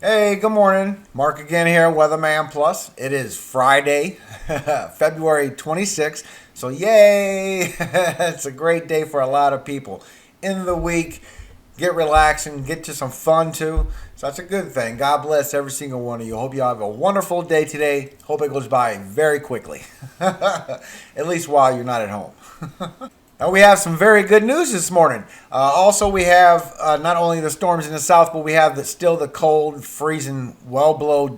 Hey, good morning. Mark again here, Weatherman Plus. It is Friday, February 26th. So, yay! It's a great day for a lot of people. In the week, get relaxing, get to some fun too. So, that's a good thing. God bless every single one of you. Hope you have a wonderful day today. Hope it goes by very quickly. At least while you're not at home. Now we have some very good news this morning. Also, we have not only the storms in the south, but we have still the cold, freezing, well below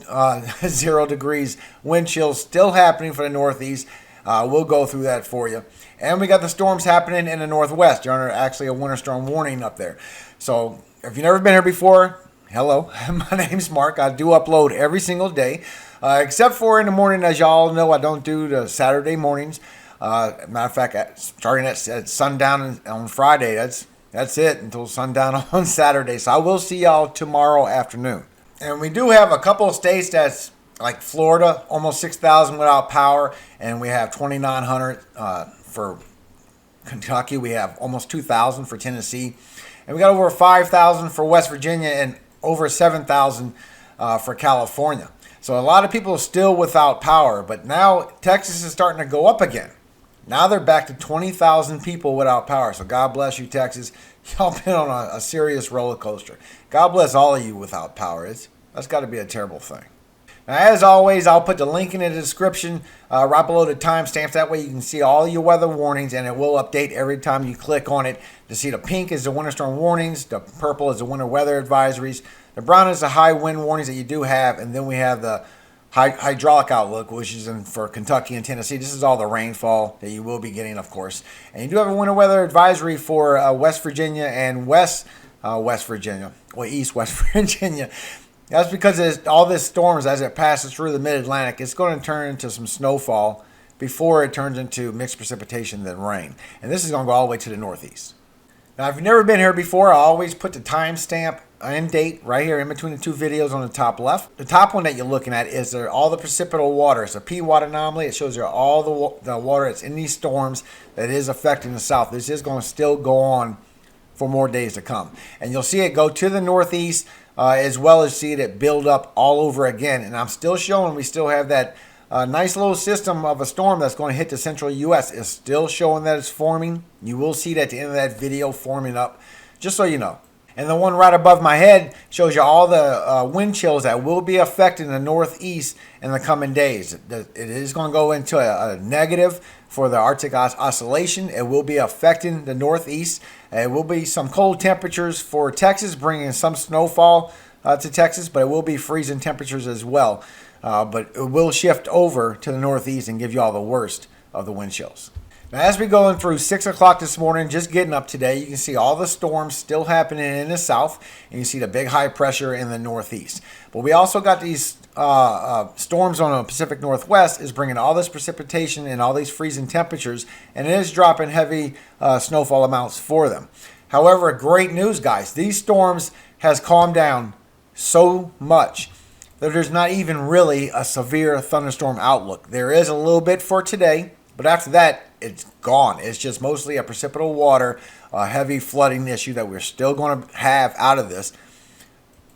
0 degrees wind chills still happening for the Northeast. We'll go through that for you. And we got the storms happening in the Northwest. You're under actually a winter storm warning up there. So if you've never been here before, hello. My name's Mark. I do upload every single day. Except for in the morning, as y'all know, I don't do the Saturday mornings. Matter of fact, starting at sundown on Friday, that's it until sundown on Saturday. So I will see y'all tomorrow afternoon. And we do have a couple of states that's like Florida, almost 6,000 without power, and we have 2,900 for Kentucky. We have almost 2,000 for Tennessee, and we got over 5,000 for West Virginia and over 7,000 for California. So a lot of people are still without power, but now Texas is starting to go up again. Now they're back to 20,000 people without power. So God bless you, Texas. Y'all been on a serious roller coaster. God bless all of you without power. That's got to be a terrible thing. Now, as always, I'll put the link in the description right below the timestamps. That way you can see all your weather warnings, and it will update every time you click on it. To see the pink is the winter storm warnings. The purple is the winter weather advisories. The brown is the high wind warnings that you do have. And then we have the hydraulic outlook, which is for Kentucky and Tennessee. This is all the rainfall that you will be getting, of course. And you do have a winter weather advisory for West Virginia and East West Virginia. That's because all this storms, as it passes through the mid-Atlantic, it's going to turn into some snowfall before it turns into mixed precipitation, then rain. And this is going to go all the way to the Northeast. Now, if you've never been here before, I always put the timestamp and date right here in between the two videos on the top left. The top one that you're looking at is all the precipitable water. It's a P-watt anomaly. It shows you all the water that's in these storms that is affecting the south. This is going to still go on for more days to come. And you'll see it go to the Northeast as well as see it build up all over again. And I'm still showing we still have that nice little system of a storm that's going to hit the central U.S. It's still showing that it's forming. You will see that at the end of that video forming up, just so you know. And the one right above my head shows you all the wind chills that will be affecting the Northeast in the coming days. It is going to go into a negative for the Arctic Oscillation. It will be affecting the Northeast. It will be some cold temperatures for Texas, bringing some snowfall to Texas, but it will be freezing temperatures as well. But it will shift over to the Northeast and give you all the worst of the wind chills. Now, as we going through 6 o'clock this morning, just getting up today, you can see all the storms still happening in the south, and you see the big high pressure in the Northeast. But we also got these storms on the Pacific Northwest is bringing all this precipitation and all these freezing temperatures, and it is dropping heavy snowfall amounts for them. However, great news, guys. These storms has calmed down so much that there's not even really a severe thunderstorm outlook. There is a little bit for today, but after that, it's gone. It's just mostly a precipitable water, heavy flooding issue that we're still going to have out of this.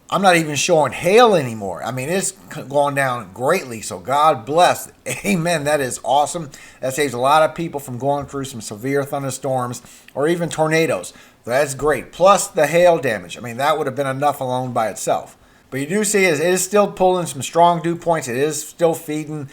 I'm not even showing hail anymore. I mean, it's gone down greatly, so God bless. Amen. That is awesome. That saves a lot of people from going through some severe thunderstorms or even tornadoes. That's great. Plus the hail damage. I mean, that would have been enough alone by itself. But you do see it is still pulling some strong dew points. It is still feeding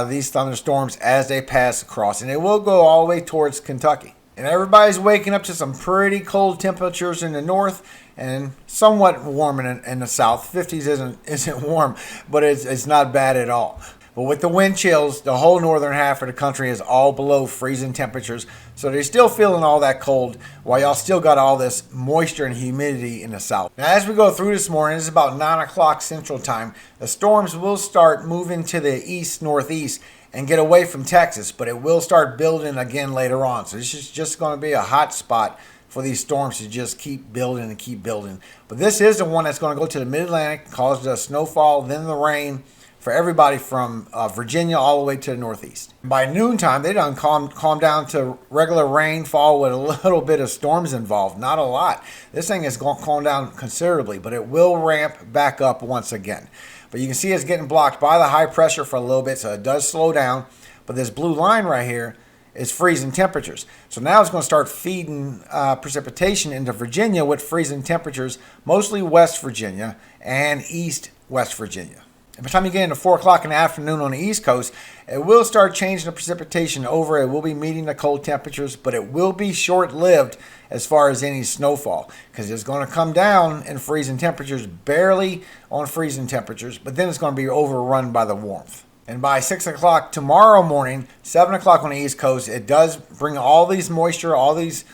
these thunderstorms as they pass across. And it will go all the way towards Kentucky. And everybody's waking up to some pretty cold temperatures in the north and somewhat warm in the south. 50s isn't warm, but it's not bad at all. But with the wind chills, the whole northern half of the country is all below freezing temperatures. So they're still feeling all that cold while y'all still got all this moisture and humidity in the south. Now, as we go through this morning, it's about 9 o'clock Central Time. The storms will start moving to the east-northeast and get away from Texas, but it will start building again later on. So this is just going to be a hot spot for these storms to just keep building and keep building. But this is the one that's going to go to the mid-Atlantic, cause the snowfall, then the rain, for everybody from Virginia all the way to the Northeast. By noontime, they done calm down to regular rainfall with a little bit of storms involved. Not a lot. This thing is going to calm down considerably, but it will ramp back up once again. But you can see it's getting blocked by the high pressure for a little bit, so it does slow down. But this blue line right here is freezing temperatures. So now it's going to start feeding precipitation into Virginia with freezing temperatures, mostly West Virginia and East West Virginia. And by the time you get into 4 o'clock in the afternoon on the East Coast, it will start changing the precipitation over. It will be meeting the cold temperatures, but it will be short-lived as far as any snowfall, because it's going to come down in freezing temperatures, barely on freezing temperatures, but then it's going to be overrun by the warmth. And by 6 o'clock tomorrow morning, 7 o'clock on the East Coast, it does bring all these moisture, all these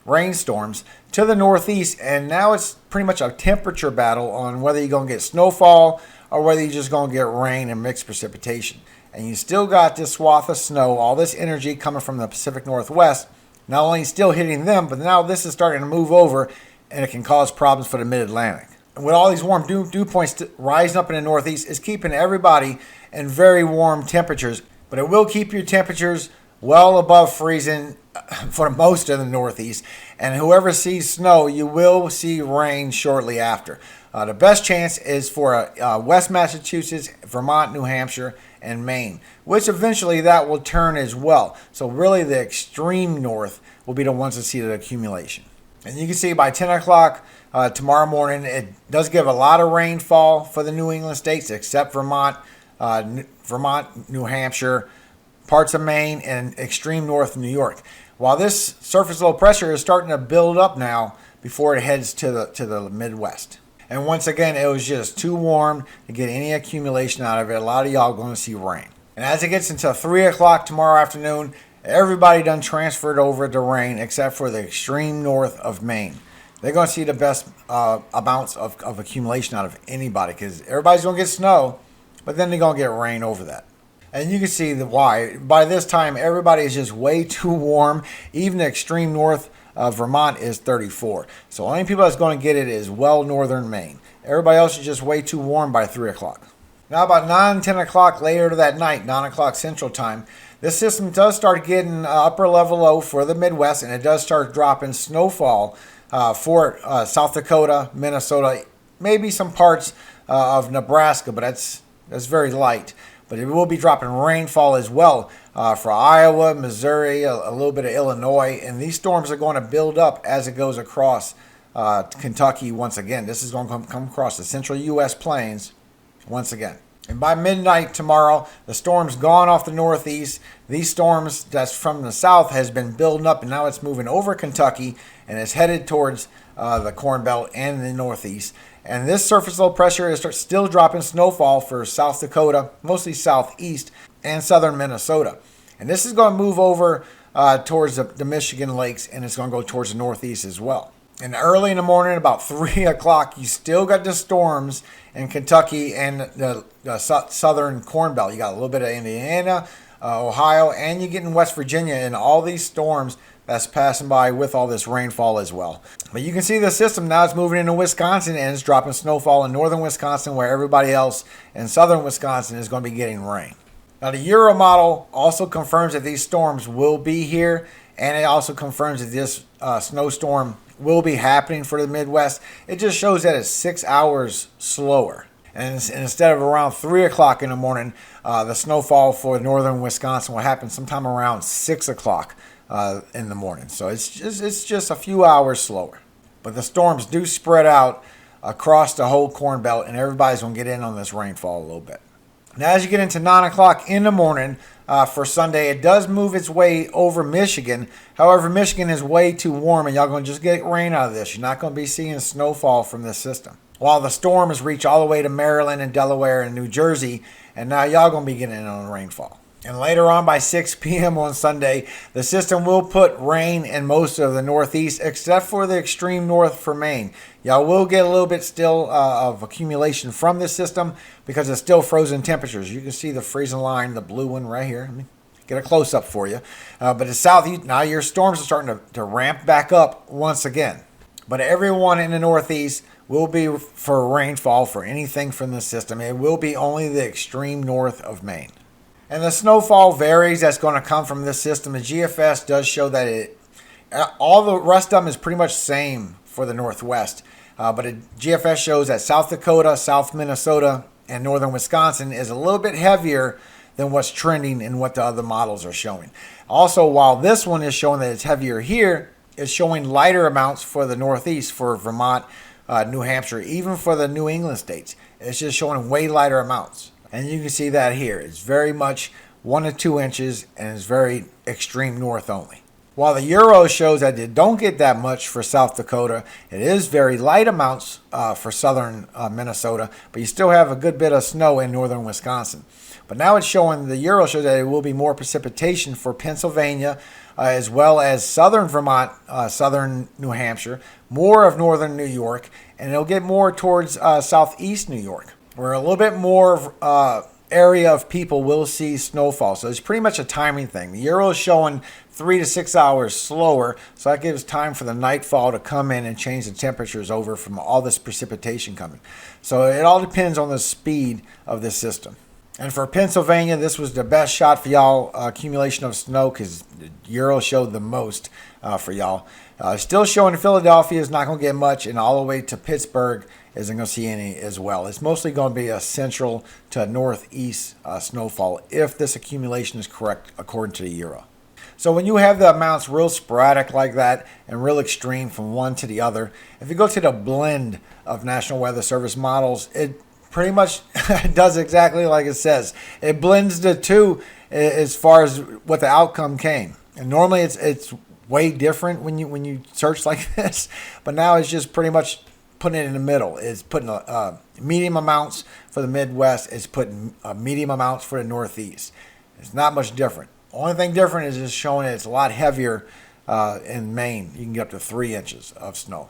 rainstorms to the Northeast. And now it's pretty much a temperature battle on whether you're going to get snowfall or whether you're just going to get rain and mixed precipitation. And you still got this swath of snow, all this energy coming from the Pacific Northwest, not only still hitting them, but now this is starting to move over, and it can cause problems for the Mid-Atlantic. And with all these warm dew points rising up in the Northeast, is keeping everybody in very warm temperatures, but it will keep your temperatures well above freezing for most of the Northeast. And whoever sees snow, you will see rain shortly after. The best chance is for West Massachusetts, Vermont, New Hampshire, and Maine, which eventually that will turn as well. So really the extreme north will be the ones that see the accumulation. And you can see by 10 o'clock tomorrow morning, it does give a lot of rainfall for the New England states, except Vermont, New Hampshire, parts of Maine, and extreme north New York. While this surface low pressure is starting to build up now before it heads to the Midwest. And once again, it was just too warm to get any accumulation out of it. A lot of y'all going to see rain. And as it gets into 3 o'clock tomorrow afternoon, everybody done transferred over to rain except for the extreme north of Maine. They're going to see the best amounts of accumulation out of anybody, because everybody's going to get snow, but then they're going to get rain over that. And you can see why. By this time, everybody is just way too warm. Even the extreme north of Vermont is 34. So the only people that's going to get it is well northern Maine. Everybody else is just way too warm by 3 o'clock. Now about 9, 10 o'clock later that night, 9 o'clock Central Time, this system does start getting upper level low for the Midwest, and it does start dropping snowfall for South Dakota, Minnesota, maybe some parts of Nebraska, but that's very light. But it will be dropping rainfall as well for Iowa, Missouri, a little bit of Illinois. And these storms are going to build up as it goes across Kentucky once again. This is going to come across the central U.S. plains once again. And by midnight tomorrow, the storm's gone off the Northeast. These storms that's from the south has been building up, and now it's moving over Kentucky and is headed towards the Corn Belt and the Northeast. And this surface low pressure is still dropping snowfall for South Dakota, mostly southeast, and southern Minnesota. And this is going to move over towards the Michigan lakes, and it's going to go towards the Northeast as well. And early in the morning, about 3 o'clock, you still got the storms in Kentucky and the southern Corn Belt. You got a little bit of Indiana, Ohio, and you're getting West Virginia, and all these storms that's passing by with all this rainfall as well. But you can see the system now is moving into Wisconsin, and it's dropping snowfall in northern Wisconsin, where everybody else in southern Wisconsin is going to be getting rain. Now the Euro model also confirms that these storms will be here, and it also confirms that this snowstorm will be happening for the Midwest. It just shows that it's 6 hours slower. And instead of around 3 o'clock in the morning, the snowfall for northern Wisconsin will happen sometime around 6 o'clock in the morning. So it's just a few hours slower. But the storms do spread out across the whole Corn Belt, and everybody's going to get in on this rainfall a little bit. Now, as you get into 9 o'clock in the morning for Sunday, it does move its way over Michigan. However, Michigan is way too warm, and y'all going to just get rain out of this. You're not going to be seeing snowfall from this system. While the storms reach all the way to Maryland and Delaware and New Jersey, and now y'all going to be getting in on rainfall. And later on by 6 p.m. on Sunday, the system will put rain in most of the Northeast, except for the extreme north for Maine. Y'all will get a little bit still of accumulation from this system because it's still frozen temperatures. You can see the freezing line, the blue one right here. Let me get a close-up for you. But the southeast, now your storms are starting to ramp back up once again. But everyone in the Northeast will be for rainfall for anything from the system. It will be only the extreme north of Maine. And the snowfall varies that's going to come from this system. The GFS does show that all the rest of them is pretty much the same for the Northwest. But GFS shows that South Dakota, South Minnesota, and northern Wisconsin is a little bit heavier than what's trending and what the other models are showing. Also, while this one is showing that it's heavier here, it's showing lighter amounts for the Northeast, for Vermont, New Hampshire, even for the New England states. It's just showing way lighter amounts. And you can see that here. It's very much 1 to 2 inches and it's very extreme north only. While the Euro shows that it don't get that much for South Dakota, it is very light amounts for southern Minnesota, but you still have a good bit of snow in northern Wisconsin. But now it's showing, the Euro shows that it will be more precipitation for Pennsylvania, as well as southern Vermont, southern New Hampshire, more of northern New York, and it'll get more towards southeast New York, where a little bit more area of people will see snowfall. So it's pretty much a timing thing. The Euro is showing 3 to 6 hours slower, so that gives time for the nightfall to come in and change the temperatures over from all this precipitation coming. So it all depends on the speed of this system. And for Pennsylvania, this was the best shot for y'all, accumulation of snow, because the Euro showed the most for y'all. Still showing Philadelphia is not going to get much, and all the way to Pittsburgh isn't going to see any as well. It's mostly going to be a central to northeast snowfall if this accumulation is correct according to the Euro. So when you have the amounts real sporadic like that and real extreme from one to the other, if you go to the blend of National Weather Service models, it pretty much does exactly like it says. It blends the two as far as what the outcome came. And normally it's way different when you search like this, but now it's just pretty much putting it in the middle. It's putting medium amounts for the Midwest. It's putting medium amounts for the Northeast. It's not much different. Only thing different is just showing that it's a lot heavier in Maine. You can get up to 3 inches of snow.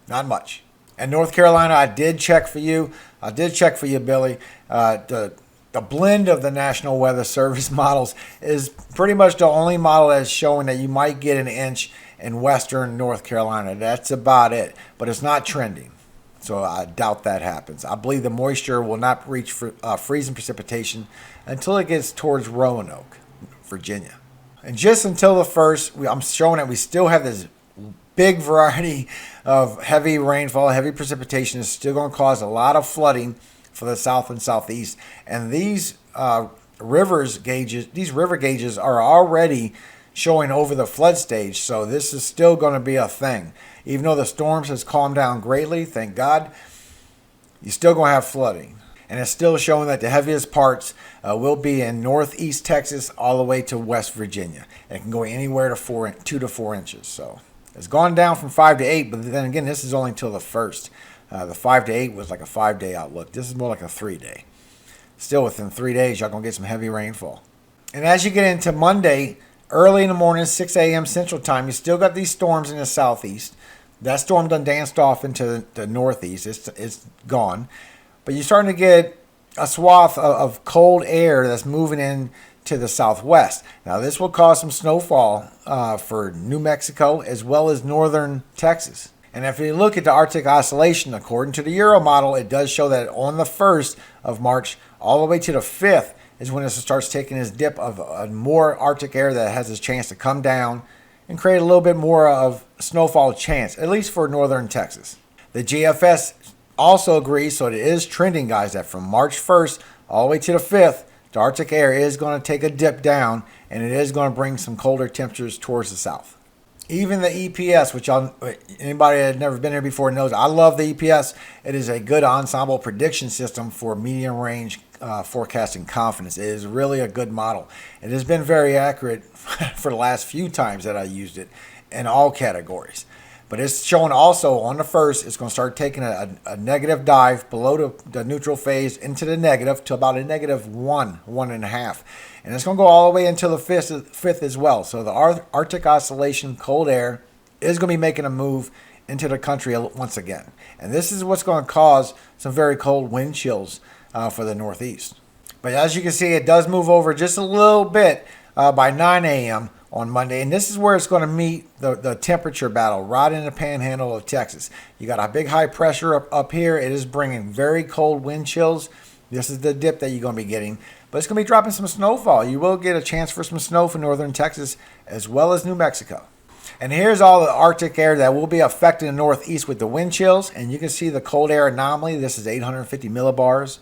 Not much. And North Carolina, I did check for you. I did check for you, Billy. The blend of the National Weather Service models is pretty much the only model that's showing that you might get an inch in western North Carolina. That's about it. But it's not trending. So I doubt that happens. I believe the moisture will not reach freezing precipitation until it gets towards Roanoke, Virginia. And just until the 1st, I'm showing that we still have this big variety of heavy rainfall, heavy precipitation is still going to cause a lot of flooding for the south and southeast. And these river gauges are already showing over the flood stage. So this is still going to be a thing. Even though the storms has calmed down greatly, thank God, you're still going to have flooding. And it's still showing that the heaviest parts will be in northeast Texas all the way to West Virginia. It can go anywhere to 2 to 4 inches. So it's gone down from 5 to 8, but then again, this is only until the 1st. The 5 to 8 was like a 5-day outlook. This is more like a 3-day. Still within 3 days, y'all going to get some heavy rainfall. And as you get into Monday, early in the morning, 6 a.m. Central Time, you still got these storms in the southeast. That storm done danced off into the northeast. It's gone. But you're starting to get a swath of cold air that's moving in to the southwest. Now, this will cause some snowfall for New Mexico as well as northern Texas. And if you look at the Arctic oscillation, according to the Euro model, it does show that on the 1st of March all the way to the 5th is when it starts taking this dip of more Arctic air that has its chance to come down and create a little bit more of snowfall chance, at least for northern Texas. The GFS also agrees, so it is trending, guys, that from March 1st all the way to the 5th, the Arctic air is going to take a dip down, and it is going to bring some colder temperatures towards the south. Even the EPS, which anybody that had never been here before knows, I love the EPS. It is a good ensemble prediction system for medium range forecasting confidence. It is really a good model. It has been very accurate for the last few times that I used it in all categories. But it's showing also on the 1st, it's going to start taking a negative dive below the neutral phase into the negative to about a -1, 1.5. And it's going to go all the way until the 5th as well. So the Arctic oscillation, cold air, is going to be making a move into the country once again. And this is what's going to cause some very cold wind chills for the Northeast. But as you can see, it does move over just a little bit by 9 a.m. on Monday. And this is where it's going to meet the temperature battle right in the panhandle of Texas. You got a big high pressure up here. It is bringing very cold wind chills. This is the dip that you're going to be getting. But it's going to be dropping some snowfall. You will get a chance for some snow for northern Texas as well as New Mexico. And here's all the Arctic air that will be affecting the Northeast with the wind chills. And you can see the cold air anomaly. This is 850 millibars,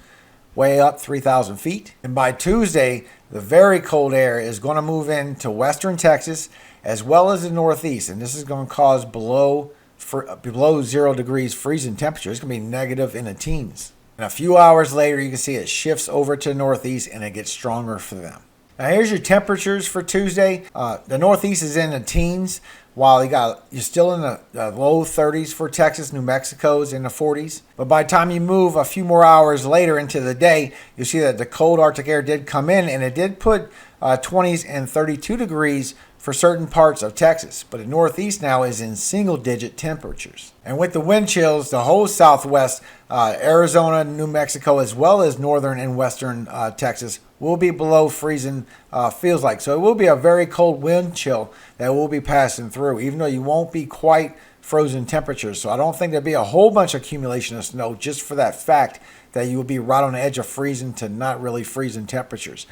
way up 3,000 feet. And by Tuesday, the very cold air is going to move into western Texas as well as the Northeast. And this is going to cause below 0 degrees freezing temperature. It's going to be negative in the teens. And a few hours later, you can see it shifts over to the Northeast and it gets stronger for them. Now here's your temperatures for Tuesday. The Northeast is in the teens, while you're still in the low 30s for Texas. New Mexico's in the 40s. But by the time you move a few more hours later into the day, you'll see that the cold Arctic air did come in, and it did put 20s and 32 degrees for certain parts of Texas. But the Northeast now is in single-digit temperatures. And with the wind chills, the whole Southwest, Arizona, New Mexico, as well as northern and western Texas will be below freezing, feels like. So it will be a very cold wind chill that will be passing through, even though you won't be quite frozen temperatures. So I don't think there'll be a whole bunch of accumulation of snow just for that fact that you will be right on the edge of freezing to not really freezing temperatures.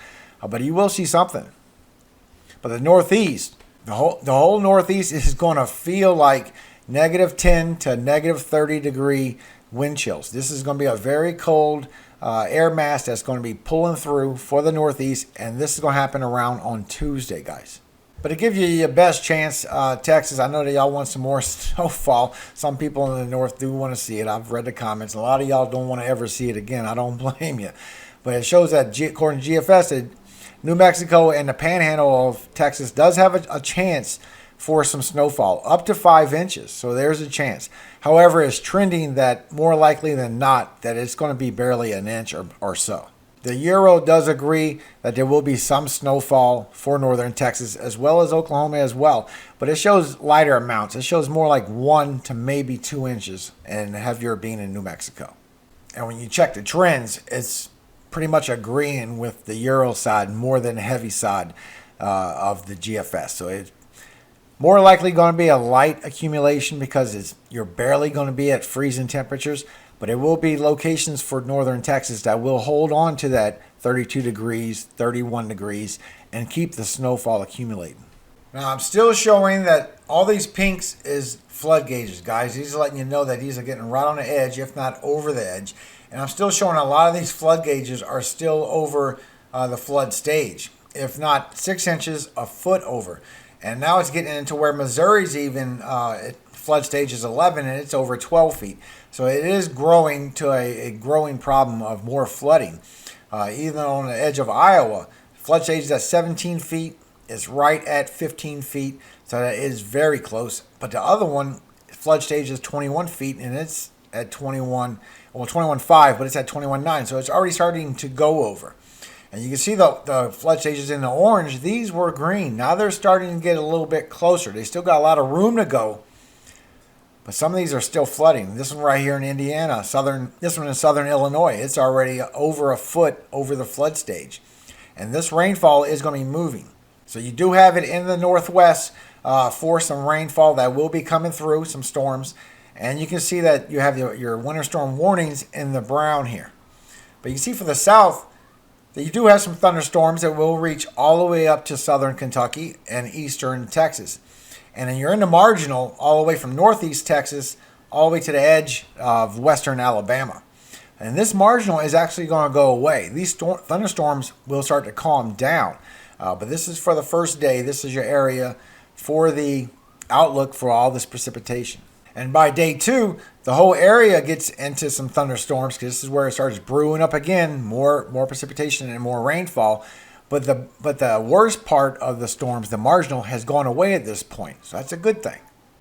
But you will see something. But the Northeast, the whole Northeast is going to feel like negative 10 to negative 30 degree wind chills. This is going to be a very cold air mass that's going to be pulling through for the Northeast, and this is going to happen around on Tuesday, guys. But to give you your best chance, Texas, I know that y'all want some more snowfall. Some people in the north do want to see it. I've read the comments. A lot of y'all don't want to ever see it again. I don't blame you. But it shows that, according to GFS, that New Mexico and the panhandle of Texas does have a chance for some snowfall, up to 5 inches. So there's a chance. However, it's trending that more likely than not that it's going to be barely an inch or so. The Euro does agree that there will be some snowfall for northern Texas as well as Oklahoma as well. But it shows lighter amounts. It shows more like 1 to maybe 2 inches, and heavier being in New Mexico. And when you check the trends, it's pretty much agreeing with the Euro side more than the heavy side of the GFS. So it's more likely going to be a light accumulation because you're barely going to be at freezing temperatures, but it will be locations for northern Texas that will hold on to that 32 degrees, 31 degrees, and keep the snowfall accumulating. Now, I'm still showing that all these pinks is flood gauges, guys. These are letting you know that these are getting right on the edge, if not over the edge. And I'm still showing a lot of these flood gauges are still over the flood stage, if not 6 inches, a foot over. And now it's getting into where Missouri's even flood stage is 11, and it's over 12 feet. So it is growing to a growing problem of more flooding. Even on the edge of Iowa, flood stage is at 17 feet. It's right at 15 feet. So that is very close. But the other one, flood stage is 21 feet, and it's at 21.5, but it's at 21.9. So it's already starting to go over. And you can see the flood stages in the orange. These were green. Now they're starting to get a little bit closer. They still got a lot of room to go. But some of these are still flooding. This one right here in Indiana, this one in southern Illinois, it's already over a foot over the flood stage. And this rainfall is going to be moving. So you do have it in the northwest for some rainfall that will be coming through, some storms. And you can see that you have your winter storm warnings in the brown here. But you can see for the south that you do have some thunderstorms that will reach all the way up to southern Kentucky and eastern Texas. And then you're in the marginal all the way from northeast Texas all the way to the edge of western Alabama. And this marginal is actually going to go away. These thunderstorms will start to calm down. But this is for the first day. This is your area for the outlook for all this precipitation. And by day 2, the whole area gets into some thunderstorms because this is where it starts brewing up again, more precipitation and more rainfall. But the worst part of the storms, the marginal, has gone away at this point. So that's a good thing.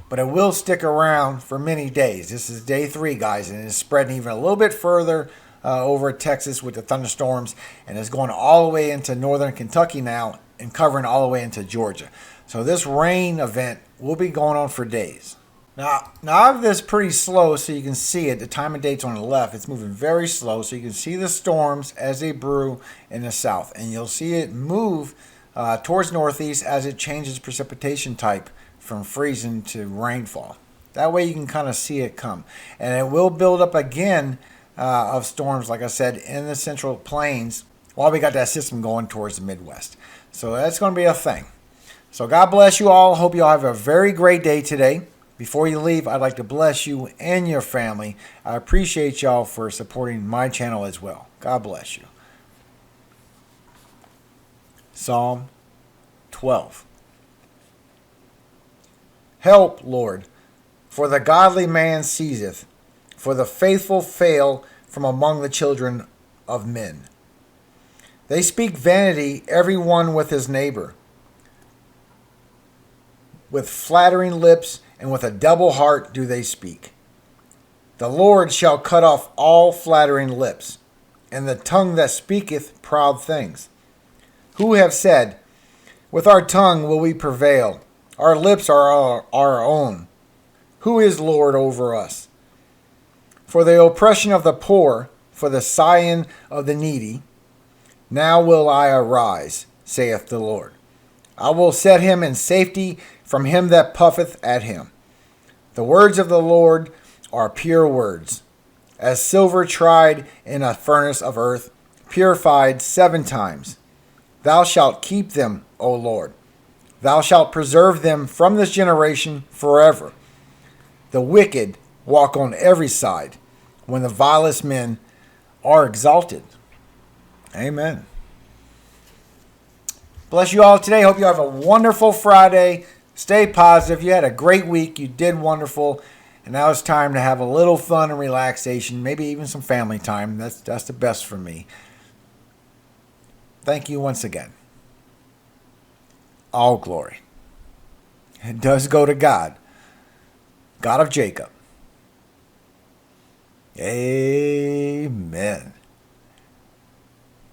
But it will stick around for many days. This is day 3, guys, and it's spreading even a little bit further over Texas with the thunderstorms, and it's going all the way into northern Kentucky now and covering all the way into Georgia. So this rain event will be going on for days. Now I have this pretty slow so you can see it. The time of date's on the left. It's moving very slow so you can see the storms as they brew in the south. And you'll see it move towards northeast as it changes precipitation type from freezing to rainfall. That way you can kind of see it come. And it will build up again of storms, like I said, in the central plains while we got that system going towards the Midwest. So that's going to be a thing. So God bless you all. Hope you all have a very great day today. Before you leave, I'd like to bless you and your family. I appreciate y'all for supporting my channel as well. God bless you. Psalm 12. Help, Lord, for the godly man ceaseth, for the faithful fail from among the children of men. They speak vanity, every one with his neighbor. With flattering lips and with a double heart do they speak. The Lord shall cut off all flattering lips, and the tongue that speaketh proud things. Who have said, with our tongue will we prevail, our lips are our own. Who is Lord over us? For the oppression of the poor, for the sighing of the needy, now will I arise, saith the Lord. I will set him in safety from him that puffeth at him. The words of the Lord are pure words, as silver tried in a furnace of earth, purified 7 times. Thou shalt keep them, O Lord. Thou shalt preserve them from this generation forever. The wicked walk on every side, when the vilest men are exalted. Amen. Bless you all today. Hope you have a wonderful Friday. Stay positive. You had a great week. You did wonderful. And now it's time to have a little fun and relaxation, maybe even some family time. That's the best for me. Thank you once again. All glory. It does go to God, God of Jacob. Amen.